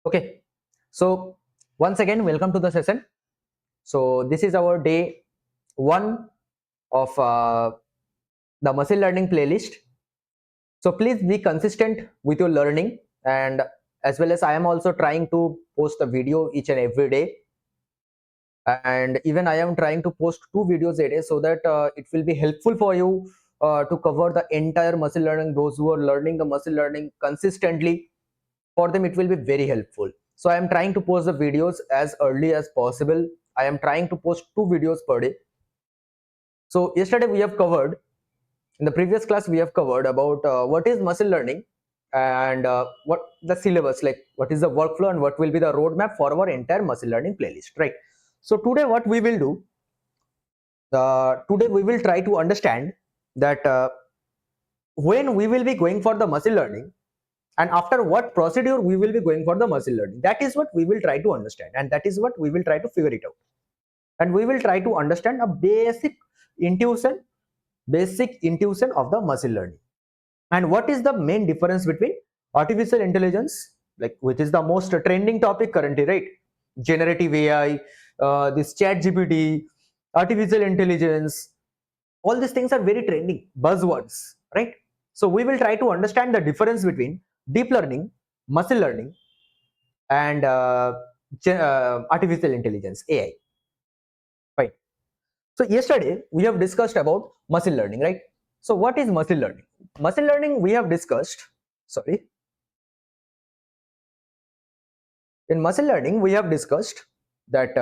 Okay, so once again, welcome to the session. So this is our day one of the machine learning playlist. So please be consistent with your learning, and as well as I am also trying to post a video each and every day, and even I am trying to post 2 videos a day so that it will be helpful for you to cover the entire machine learning. Those who are learning the machine learning consistently, for them it will be very helpful. So I am trying to post the videos as early as possible. I am trying to post 2 videos per day. So yesterday we have covered, in the previous class we have covered about what is machine learning, and what the syllabus, like what is the workflow and what will be the roadmap for our entire machine learning playlist, right? So today what we will do, today we will try to understand that when we will be going for the machine learning, and after what procedure we will be going for the machine learning. That is what we will try to understand, and that is what we will try to figure it out. And we will try to understand a intuition basic intuition of the machine learning, and what is the main difference between artificial intelligence, like which is the most trending topic currently, right? Generative AI, this chat GPT, artificial intelligence, all these things are very trending buzzwords, right? So we will try to understand the difference between deep learning, machine learning, and artificial intelligence, AI. Fine. So yesterday we have discussed about machine learning, right? So what is machine learning? Machine learning we have discussed. Sorry. In machine learning we have discussed that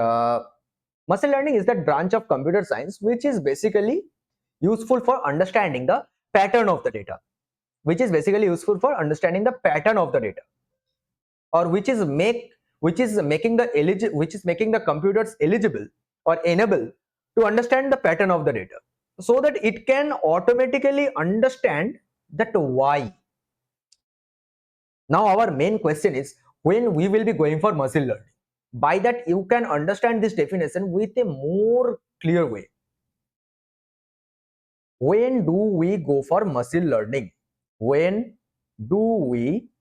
machine learning is that branch of computer science which is basically useful for understanding the pattern of the data, which is basically useful for understanding the pattern of the data, or which is making the computers eligible or enable to understand the pattern of the data, so that it can automatically understand that why. Now our main question is, when we will be going for machine learning, by that you can understand this definition with a more clear way. When do we go for machine learning? When do we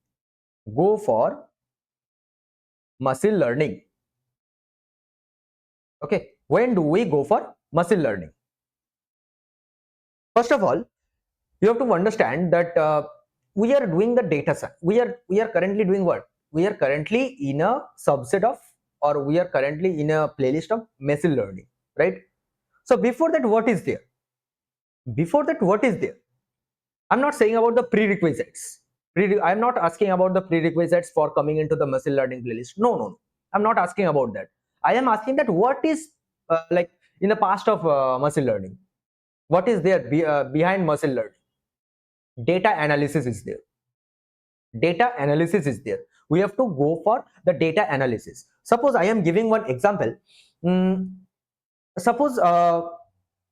go for machine learning? Okay, when do we go for machine learning? First of all, you have to understand that we are doing the data science. We are currently doing what? We are currently in a subset of, or we are currently in a playlist of machine learning, right? So before that, what is there? Before that, what is there? I'm not saying about the prerequisites. I'm not asking about the prerequisites for coming into the machine learning playlist. No, no, no. I'm not asking about that. I am asking that what is like in the past of machine learning. What is there behind machine learning? Data analysis is there. Data analysis is there. We have to go for the data analysis. Suppose I am giving one example. Suppose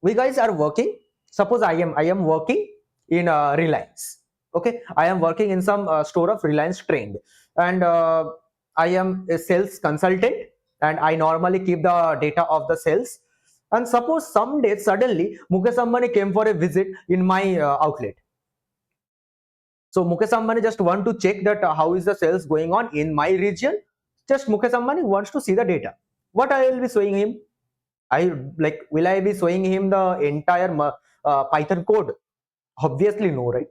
we guys are working. Suppose I am working in Reliance. Okay, I am working in some store of Reliance Trend, and I am a sales consultant, and I normally keep the data of the sales. And suppose someday suddenly Mukesh Ambani came for a visit in my outlet. So Mukesh Ambani just want to check that how is the sales going on in my region. Just Mukesh Ambani wants to see the data. What I will be showing him? Will I be showing him the entire Python code? Obviously no, right?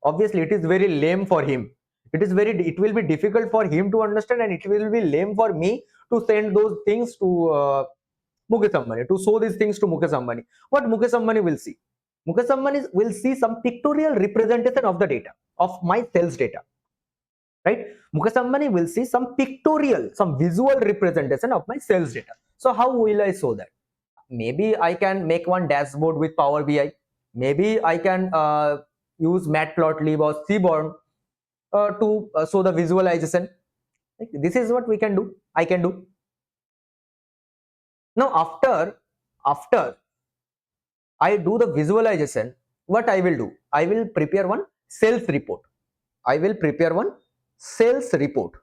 Obviously it is very lame for him. It will be difficult for him to understand, and it will be lame for me to send those things to Mukesh Ambani, to show these things to Mukesh Ambani. What Mukesh Ambani will see? Mukesh Ambani will see some pictorial representation of the data, of my sales data, right? Mukesh Ambani will see some pictorial, some visual representation of my sales data. So how will I show that? Maybe I can make one dashboard with Power BI. Maybe I can use Matplotlib or Seaborn to show the visualization. This is what we can do. I can do. Now after I do the visualization, what I will do? I will prepare one sales report. I will prepare one sales report.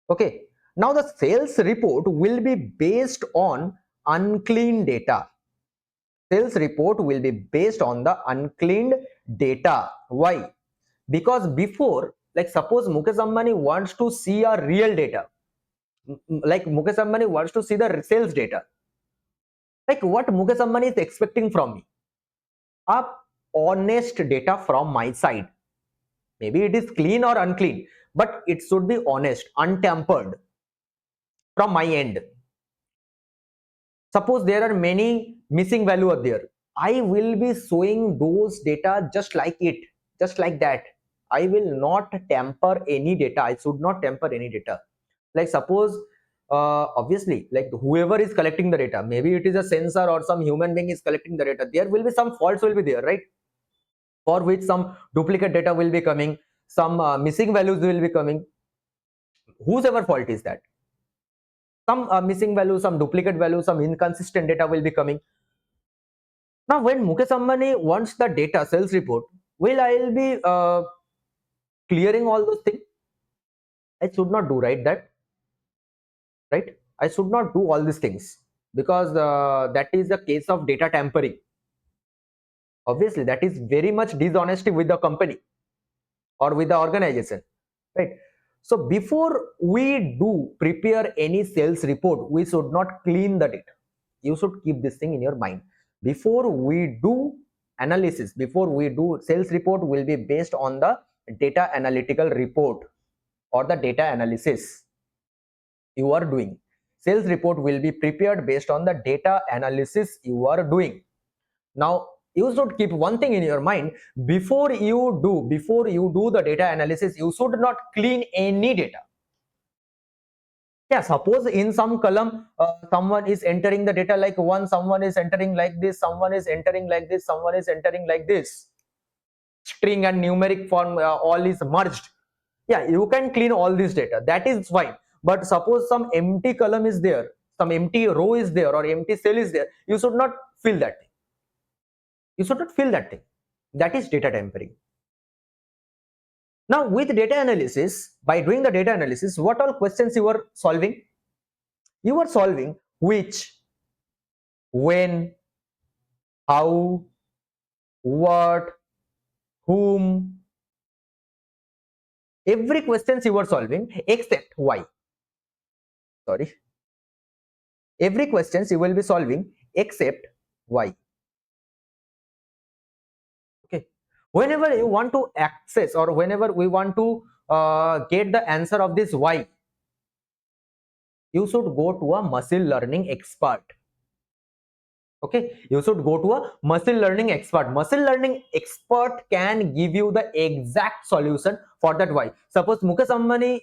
Okay. Now the sales report will be based on unclean data. Sales report will be based on the uncleaned data. Why? Because before, Like suppose Mukesh Ambani wants to see a real data, like Mukesh Ambani wants to see the sales data. Like what Mukesh Ambani is expecting from me? A honest data from my side. Maybe it is clean or unclean, but it should be honest, untampered from my end. Suppose there are many missing value are there. I will be showing those data just like it, just like that. I will not tamper any data. I should not tamper any data. Like suppose, obviously, like whoever is collecting the data, maybe it is a sensor or some human being is collecting the data. There will be some faults will be there, right? For which some duplicate data will be coming, some missing values will be coming. Whosever fault is that, some missing value, some duplicate value, some inconsistent data will be coming. Now, when Mukesh Ambani wants the data sales report, will I be clearing all those things? I should not do right? I should not do all these things because that is the case of data tampering. Obviously, that is very much dishonesty with the company or with the organization, right? So before we do prepare any sales report, we should not clean the data. You should keep this thing in your mind. Before we do analysis, before we do sales report, will be based on the data analytical report or the data analysis you are doing. Sales report will be prepared based on the data analysis you are doing. Now you should keep one thing in your mind: before you do the data analysis, you should not clean any data. Yeah, suppose in some column someone is entering the data like one, someone is entering like this, someone is entering like this, someone is entering like this, string and numeric form all is merged. Yeah, you can clean all this data, that is fine. But suppose some empty column is there, some empty row is there, or empty cell is there, you should not fill that thing. You should not fill that thing. That is data tampering. Now with data analysis, by doing the data analysis, what all questions you are solving? You are solving which, when, how, what, whom. Every questions you are solving except why. Sorry. Every questions you will be solving except why. Okay. Whenever you want to access, or whenever we want to get the answer of this why, you should go to a machine learning expert. Okay, you should go to a machine learning expert. Machine learning expert can give you the exact solution for that why. Suppose Mukesh Ambani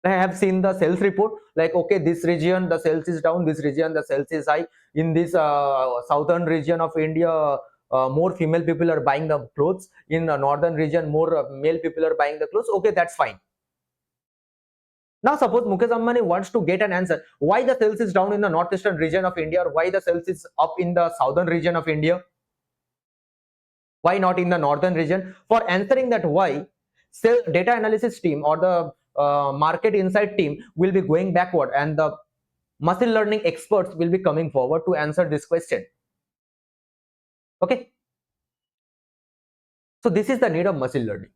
I have seen the sales report, like okay, this region the sales is down, this region the sales is high, in this southern region of India more female people are buying the clothes, in the northern region more male people are buying the clothes. Okay, that's fine. Now suppose Mukesh Ambani wants to get an answer why the sales is down in the northeastern region of India, or why the sales is up in the southern region of India, why not in the northern region. For answering that why, data analysis team or the market insight team will be going backward, and the machine learning experts will be coming forward to answer this question. Okay, so this is the need of machine learning.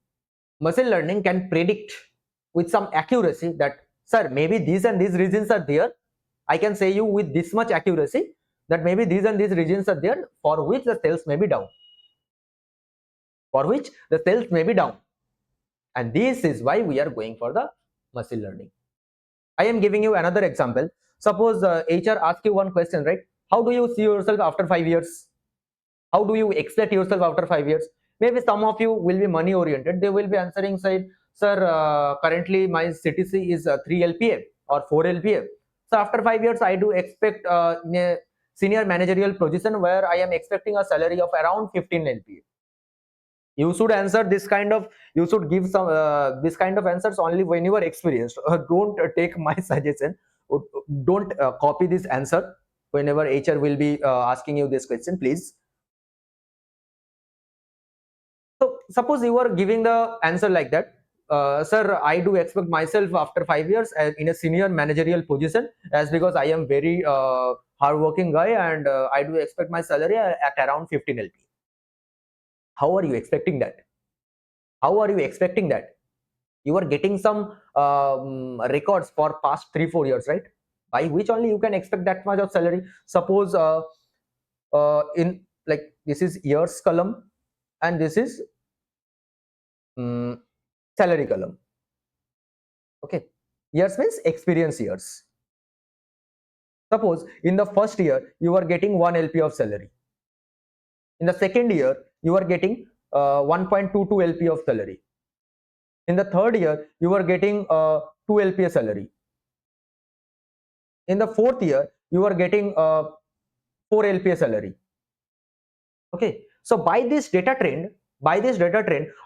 Machine learning can predict with some accuracy that, sir, maybe these and these regions are there. I can say you with this much accuracy that maybe these and these regions are there for which the sales may be down, for which the sales may be down. And this is why we are going for the machine learning. I am giving you another example. Suppose HR asks you one question, right? How do you see yourself after 5 years? How do you expect yourself after 5 years? Maybe some of you will be money oriented. They will be answering, say, sir, currently my CTC is 3 LPA or 4 LPA. So after 5 years, I do expect a senior managerial position where I am expecting a salary of around 15 LPA. You should answer this kind of, you should give some this kind of answers only when you are experienced. Don't take my suggestion. Don't copy this answer whenever HR will be asking you this question, please. So suppose you are giving the answer like that, sir, I do expect myself after 5 years in a senior managerial position, as because I am very hardworking guy, and I do expect my salary at around 15 LP. How are you expecting that? How are you expecting that? You are getting some records for past 3-4 years, right? By which only you can expect that much of salary. Suppose in like this is years column and this is salary column. Okay, years means experience years. Suppose in the first year you are getting 1 LP of salary. In the second year you are getting 1.22 LP of salary. In the third year you are getting 2 LP salary. In the fourth year you are getting 4 LP salary. Okay, so by this data trend,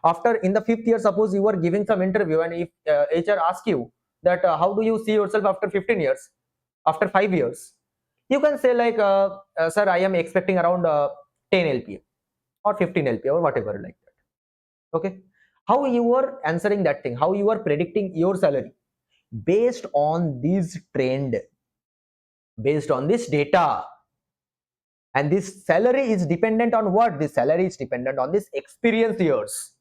after in the fifth year, suppose you are giving some interview and if HR asks you that how do you see yourself after 15 years, after 5 years, you can say like sir, I am expecting around 10 LPA or 15 LPA or whatever like that. Okay, how you are answering that thing, how you are predicting your salary based on this trend, based on this data. And this salary is dependent on what? This salary is dependent on this experience years.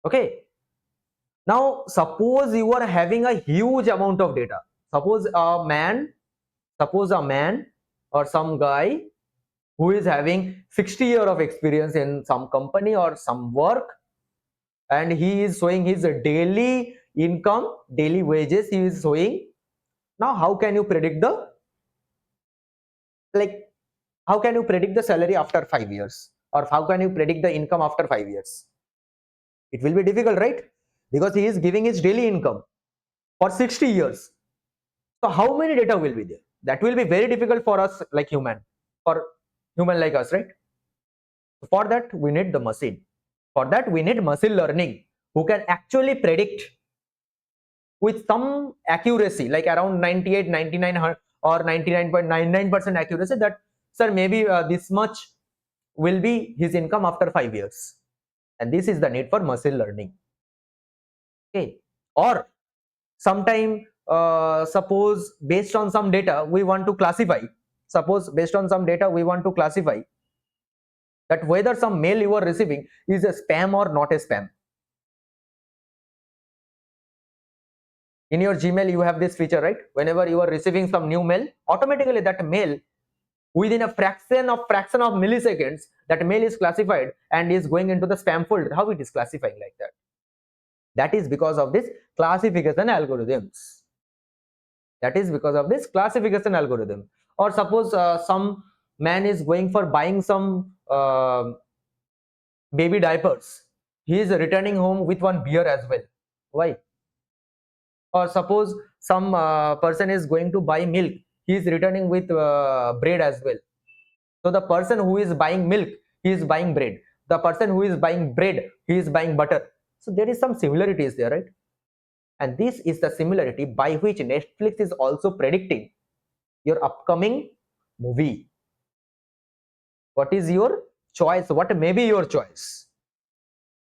Okay, now suppose you are having a huge amount of data. Suppose a man or some guy who is having 60 years of experience in some company or some work, and he is showing his daily income, daily wages he is showing. Now how can you predict the how can you predict the salary after 5 years, or how can you predict the income after 5 years? It will be difficult, right? Because he is giving his daily income for 60 years. So how many data will be there? That will be very difficult for us like for human like us, right? For that we need the machine. For that we need machine learning who can actually predict with some accuracy, like around 98, 99 or 99.99% accuracy, that sir, maybe this much will be his income after 5 years. And this is the need for machine learning. Okay, or sometime suppose based on some data we want to classify, that whether some mail you are receiving is a spam or not a spam. In your Gmail you have this feature, right? Whenever you are receiving some new mail, automatically that mail, within a fraction of milliseconds, that mail is classified and is going into the spam folder. How it is classifying like that? That is because of this classification algorithms. Or suppose some man is going for buying some baby diapers. He is returning home with one beer as well. Why? Or suppose some person is going to buy milk. He is returning with bread as well. So the person who is buying milk, he is buying bread. The person who is buying bread, he is buying butter. So there is some similarities there, right? And this is the similarity by which Netflix is also predicting your upcoming movie. What is your choice? What may be your choice?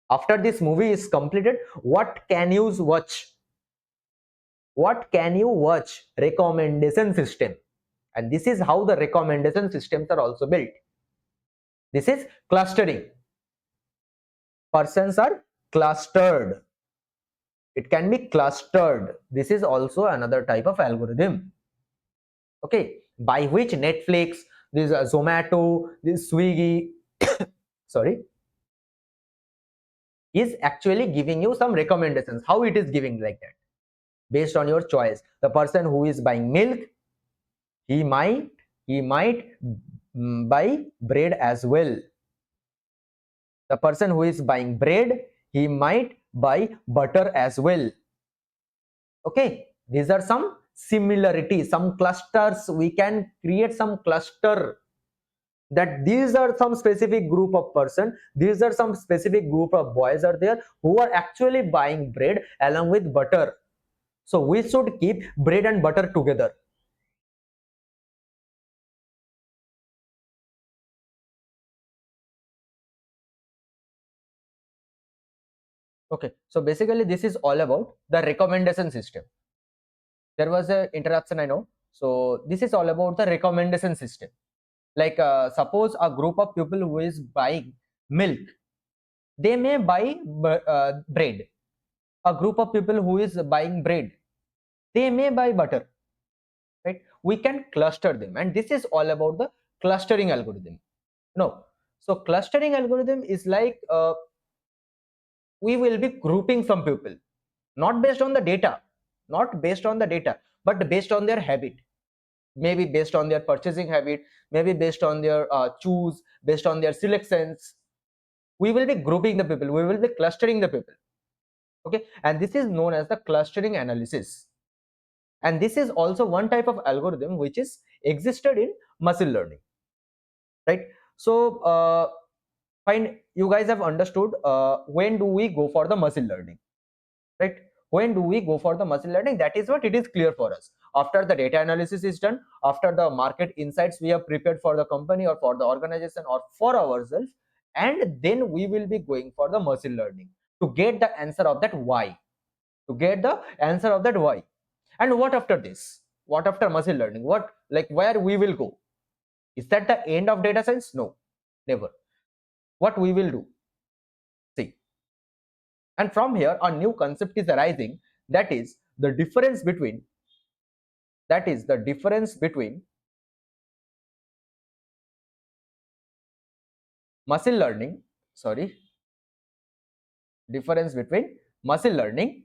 After this movie is completed, what can you watch? Recommendation system. And this is how the recommendation systems are also built. This is clustering. Persons are clustered. It can be clustered. This is also another type of algorithm. Okay, by which Netflix, this Zomato, this Swiggy, sorry, is actually giving you some recommendations. How it is giving like that? Based on your choice. The person who is buying milk, he might buy bread as well. The person who is buying bread, he might buy butter as well. Okay, these are some similarities, some clusters. We can create some cluster, that these are some specific group of person, these are some specific group of boys are there who are actually buying bread along with butter. So we should keep bread and butter together. Okay, so basically this is all about the recommendation system. There was a interruption, I know. So this is all about the recommendation system. Like suppose a group of people who is buying milk, they may buy bread. A group of people who is buying bread, they may buy butter, right? We can cluster them, and this is all about the clustering algorithm. No, so clustering algorithm is like, we will be grouping some people, not based on the data, not based on the data, but based on their habit, maybe based on their purchasing habit, maybe based on their choose, based on their selections. We will be grouping the people, we will be clustering the people. Okay, and this is known as the clustering analysis, and this is also one type of algorithm which is existed in machine learning, right? So fine, you guys have understood when do we go for the machine learning, right? When do we go for the machine learning? That is what it is clear for us. After the data analysis is done, after the market insights we have prepared for the company or for the organization or for ourselves, and then we will be going for the machine learning to get the answer of that why, to get the answer of that why. And what after this? What after machine learning? What, like, where we will go? Is that the end of data science? No, never. What we will do? See, and from here a new concept is arising, that is the difference between, that is the difference between machine learning, sorry, difference between machine learning,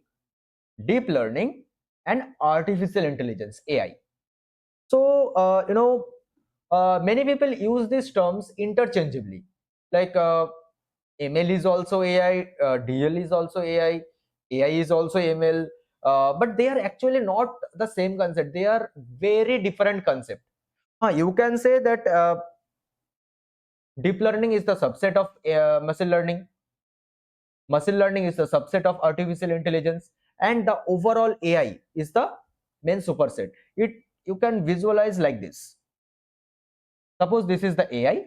deep learning, and artificial intelligence, AI. So many people use these terms interchangeably, like ML is also AI, DL is also AI, AI is also ML, but they are actually not the same concept, they are very different concept. You can say that deep learning is the subset of machine learning, machine learning is a subset of artificial intelligence, and the overall AI is the main superset. It, you can visualize like this. Suppose this is the AI,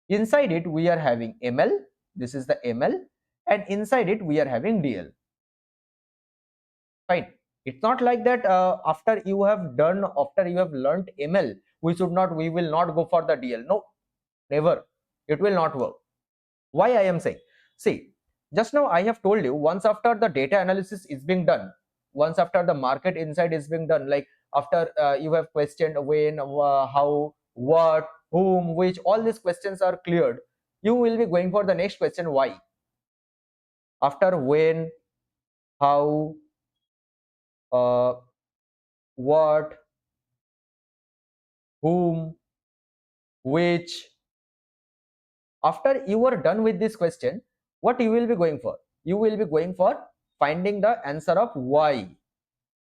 inside it we are having ML, this is the ML, and inside it we are having DL. Fine. It's not like that after you have done, after you have learnt ML, we will not go for the DL. No, never. It will not work. Why I am saying? See, just now I have told you, once after the data analysis is being done, once after the market insight is being done, like after you have questioned when, how, what, whom, which, all these questions are cleared, you will be going for the next question, why. After when, how, what, whom, which, after you are done with this question, what you will be going for? You will be going for finding the answer of why,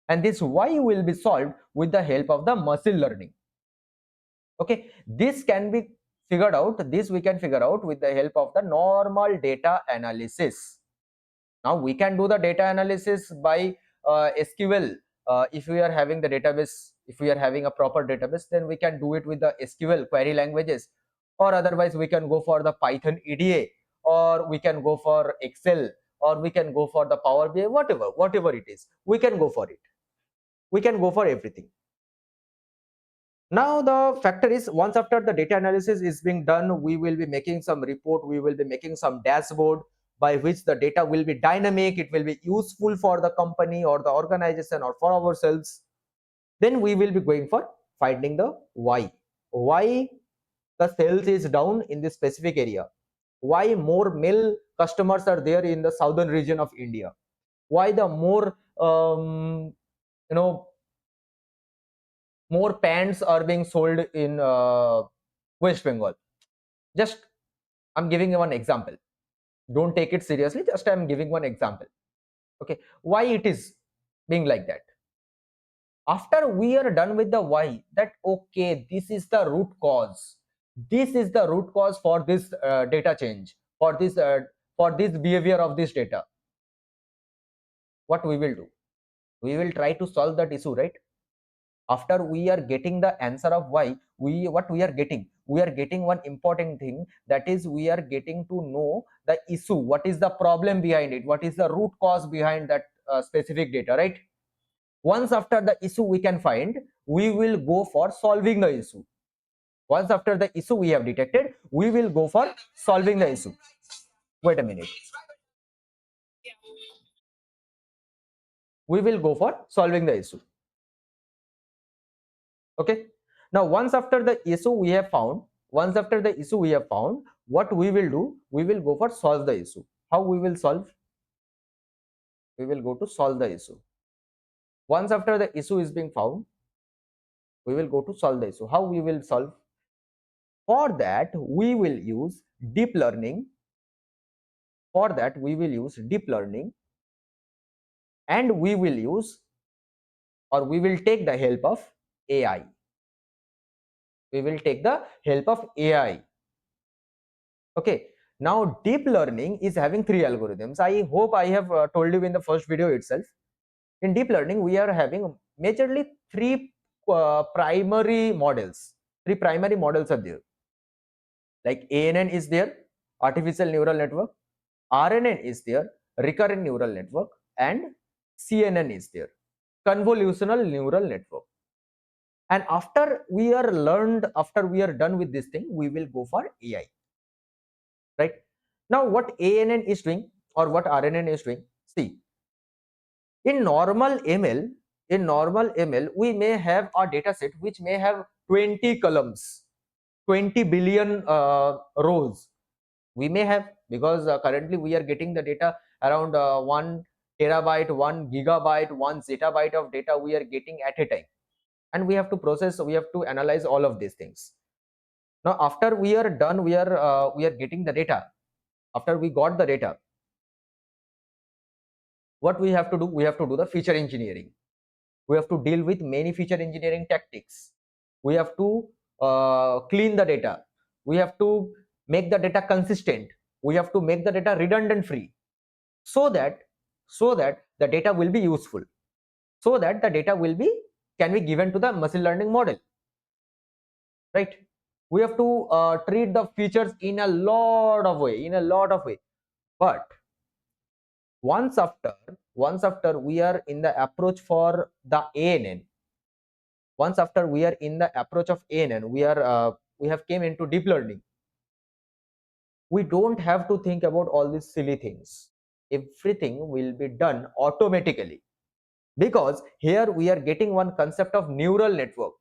and this why will be solved with the help of the machine learning. Okay, this can be figured out, this we can figure out with the help of the normal data analysis. Now we can do the data analysis by SQL. If we are having the database, if we are having a proper database, then we can do it with the SQL query languages, or otherwise we can go for the Python EDA, or we can go for Excel, or we can go for the Power BI, whatever it is, we can go for it. We can go for everything. Now the factor is, once after the data analysis is being done, we will be making some report, we will be making some dashboard by which the data will be dynamic, it will be useful for the company or the organization or for ourselves. Then we will be going for finding the why the sales is down in this specific area, why more male customers are there in the southern region of India, why the more you know more pants are being sold in West Bengal. Just, I'm giving you one example. Don't take it seriously. Just I'm giving one example. Okay, why it is being like that? After we are done with the why, that okay, this is the root cause. This is the root cause for this data change, for this behavior of this data. What we will do? We will try to solve that issue, right? After we are getting the answer of why, what we are getting, we are getting one important thing, that is we are getting to know the issue, what is the problem behind it, what is the root cause behind that specific data, right? Once after the issue we can find, we will go for solving the issue. Once after the issue we have detected, we will go for solving the issue. Wait a minute. we will go for solving the issue. Okay, now once after the issue we have found, what we will do, we will go for solve the issue. How we will solve? We will go to solve the issue. Once after the issue is being found, we will go to solve the issue. How we will solve? For that we will use deep learning. And we will use, or we will take the help of AI. Okay, now deep learning is having three algorithms. I hope I have told you in the first video itself. In deep learning we are having majorly three primary models. Three primary models are there. Like ANN is there, artificial neural network. RNN is there, recurrent neural network. And CNN is there, convolutional neural network. And after we are done with this thing, we will go for AI. Right? Now what ANN is doing or what RNN is doing, see, in normal ML, we may have a data set which may have 20 columns, 20 billion rows. We may have, because currently we are getting the data around 1 terabyte, 1 gigabyte, 1 zettabyte of data we are getting at a time, and we have to process, we have to analyze all of these things. Now after we are done, we are getting the data. After we got the data, what we have to do? We have to do the feature engineering. We have to deal with many feature engineering tactics. We have to clean the data. We have to make the data consistent. We have to make the data redundant free, so that the data will be useful, so that the data can be given to the machine learning model. Right? We have to treat the features in a lot of way. But once after we are in the approach for the ANN, once after we are in the approach of ANN, we have came into deep learning. We don't have to think about all these silly things. Everything will be done automatically, because here we are getting one concept of neural network.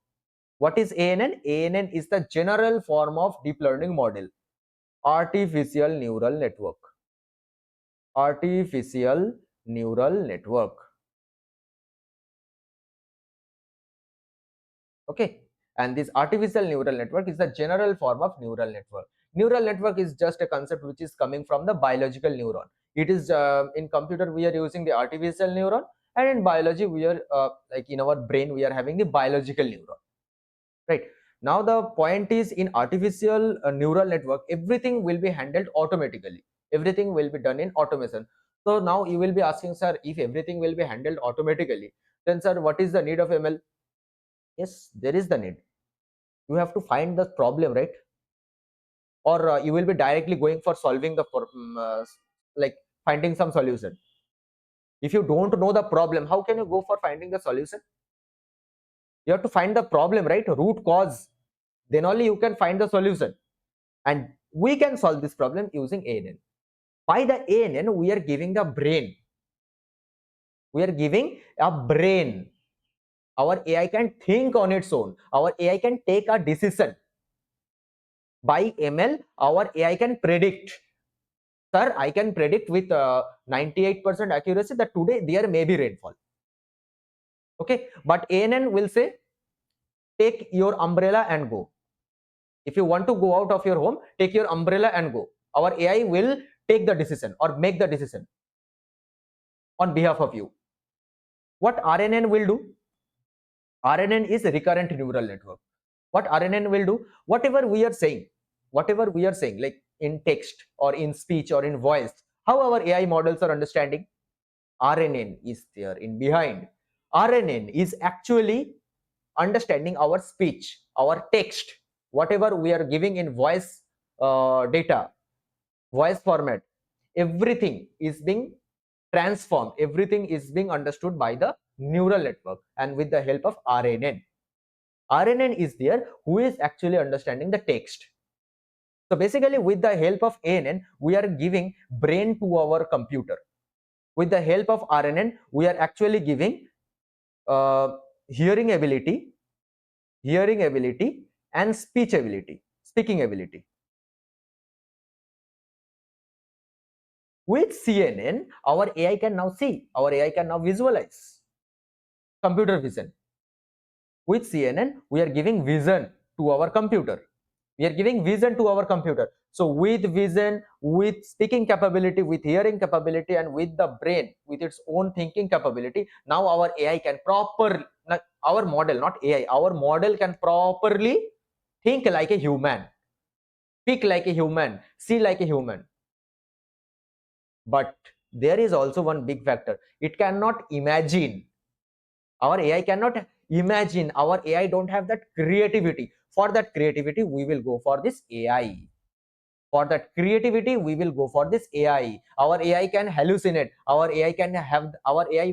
What is ANN? ANN is the general form of deep learning model, artificial neural network. Artificial neural network. Okay, and this artificial neural network is the general form of neural network. Neural network is just a concept which is coming from the biological neuron. It is in computer we are using the artificial neuron, and in biology we are like in our brain we are having the biological neuron. Right? Now the point is, in artificial neural network, everything will be handled automatically. Everything will be done in automation. So now you will be asking, sir, if everything will be handled automatically, then sir, what is the need of ML? Yes, there is the need. You have to find the problem, right? Or you will be directly going for solving the like finding some solution. If you don't know the problem, how can you go for finding the solution? You have to find the problem, right? Root cause. Then only you can find the solution. And we can solve this problem using ANN. By the ANN, we are giving the brain. We are giving a brain. Our AI can think on its own. Our AI can take a decision. By ML, our AI can predict. Sir, I can predict with 98% accuracy that today there may be rainfall. Okay, but ANN will say, take your umbrella and go. If you want to go out of your home, take your umbrella and go. Our AI will take the decision or make the decision on behalf of you. What RNN will do? RNN is recurrent neural network. What RNN will do? Whatever we are saying, like in text or in speech or in voice, how our AI models are understanding, RNN is there in behind. RNN is actually understanding our speech, our text, whatever we are giving in voice data, voice format, everything is being transformed, everything is being understood by the neural network and with the help of RNN. RNN is there who is actually understanding the text. So basically with the help of ANN, we are giving brain to our computer. With the help of RNN, we are actually giving hearing ability, and speaking ability. With CNN, our AI can now see, our AI can now visualize, computer vision. With CNN, we are giving vision to our computer. We are giving vision to our computer. So with vision, with speaking capability, with hearing capability, and with the brain, with its own thinking capability, now our AI can our model, not AI, our model can properly think like a human, speak like a human, see like a human. But there is also one big factor. It cannot imagine. Our AI cannot imagine. Our AI don't have that creativity. For that creativity, we will go for this AI. For that creativity, we will go for this AI. Our AI can hallucinate. Our AI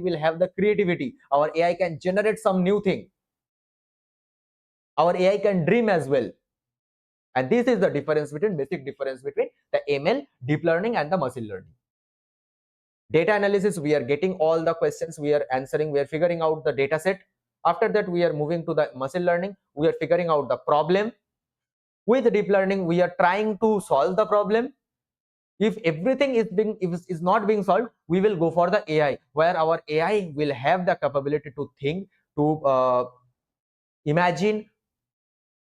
will have the creativity. Our AI can generate some new thing. Our AI can dream as well. And this is the basic difference between the ML, deep learning, and the machine learning. Data analysis, we are getting all the questions, we are answering, we are figuring out the data set. After that, we are moving to the machine learning, we are figuring out the problem. With deep learning, we are trying to solve the problem. If everything is not being solved, we will go for the AI, where our AI will have the capability to think, to imagine,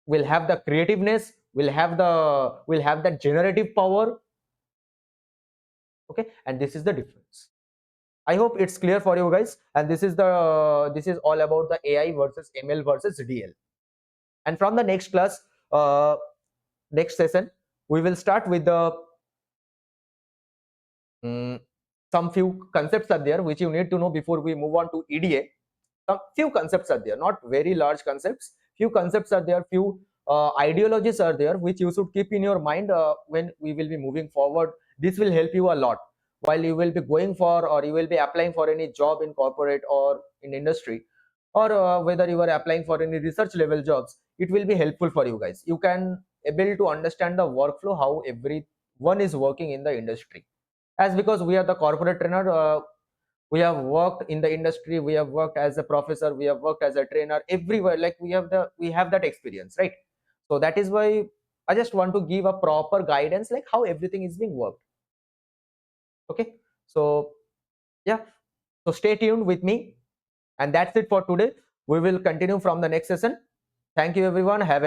will have the creativeness, will have that generative power. Okay, and this is the difference. I hope it's clear for you guys. And this is all about the AI versus ML versus DL. And from the next class, next session, we will start with the some few concepts are there which you need to know before we move on to EDA. Some few concepts are there, not very large concepts. Few concepts are there, few ideologies are there which you should keep in your mind when we will be moving forward. This will help you a lot while you will be going for, or you will be applying for any job in corporate or in industry, or whether you are applying for any research level jobs. It will be helpful for you guys. You can able to understand the workflow, how everyone is working in the industry. As because we are the corporate trainer, we have worked in the industry, we have worked as a professor, we have worked as a trainer everywhere. Like we have that experience, right? So that is why I just want to give a proper guidance, like how everything is being worked. Okay, so yeah, so stay tuned with me, and that's it for today. We will continue from the next session. Thank you everyone. Have a